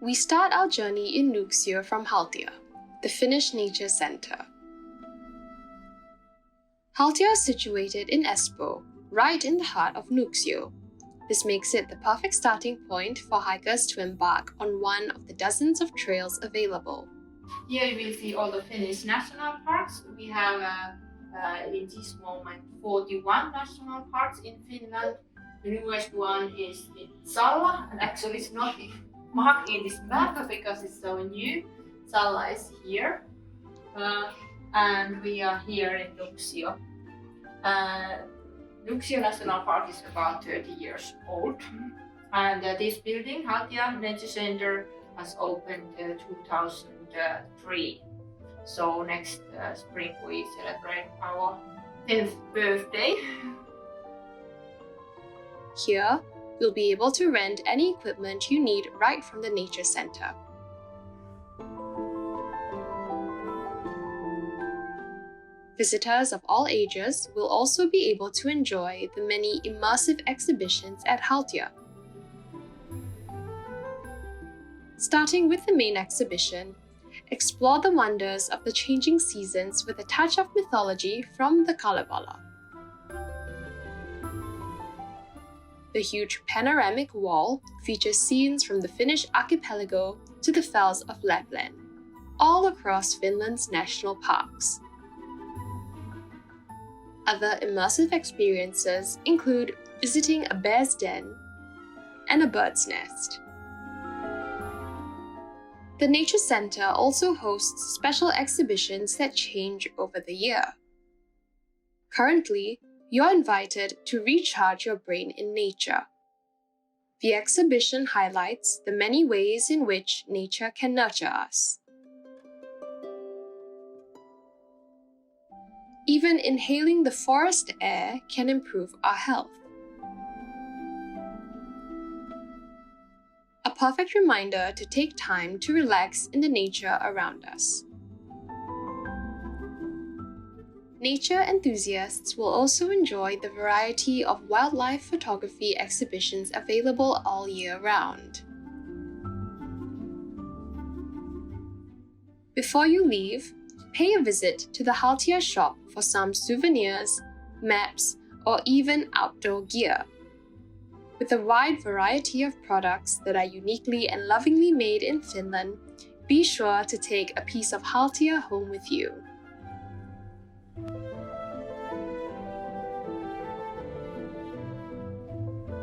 We start our journey in Nuuksio from Haltia, the Finnish nature center. Haltia is situated in Espoo, right in the heart of Nuuksio. This makes it the perfect starting point for hikers to embark on one of the dozens of trails available. Here you will see all the Finnish national parks. We have in this moment 41 national parks in Finland. The newest one is in Salla, and actually it's not marked in this map because it's so new. Salla is here, and we are here in Nuuksio. Nuuksio National Park is about 30 years old, and this building, Haltia Nature Center, was opened 2003. So next spring we celebrate our 10th birthday. Here, you'll be able to rent any equipment you need right from the nature center. Visitors of all ages will also be able to enjoy the many immersive exhibitions at Haltia. Starting with the main exhibition, explore the wonders of the changing seasons with a touch of mythology from the Kalevala. The huge panoramic wall features scenes from the Finnish archipelago to the fells of Lapland, all across Finland's national parks. Other immersive experiences include visiting a bear's den and a bird's nest. The Nature Center also hosts special exhibitions that change over the year. Currently, you're invited to recharge your brain in nature. The exhibition highlights the many ways in which nature can nurture us. Even inhaling the forest air can improve our health. A perfect reminder to take time to relax in the nature around us. Nature enthusiasts will also enjoy the variety of wildlife photography exhibitions available all year round. Before you leave, pay a visit to the Haltia shop for some souvenirs, maps, or even outdoor gear. With a wide variety of products that are uniquely and lovingly made in Finland, be sure to take a piece of Haltia home with you.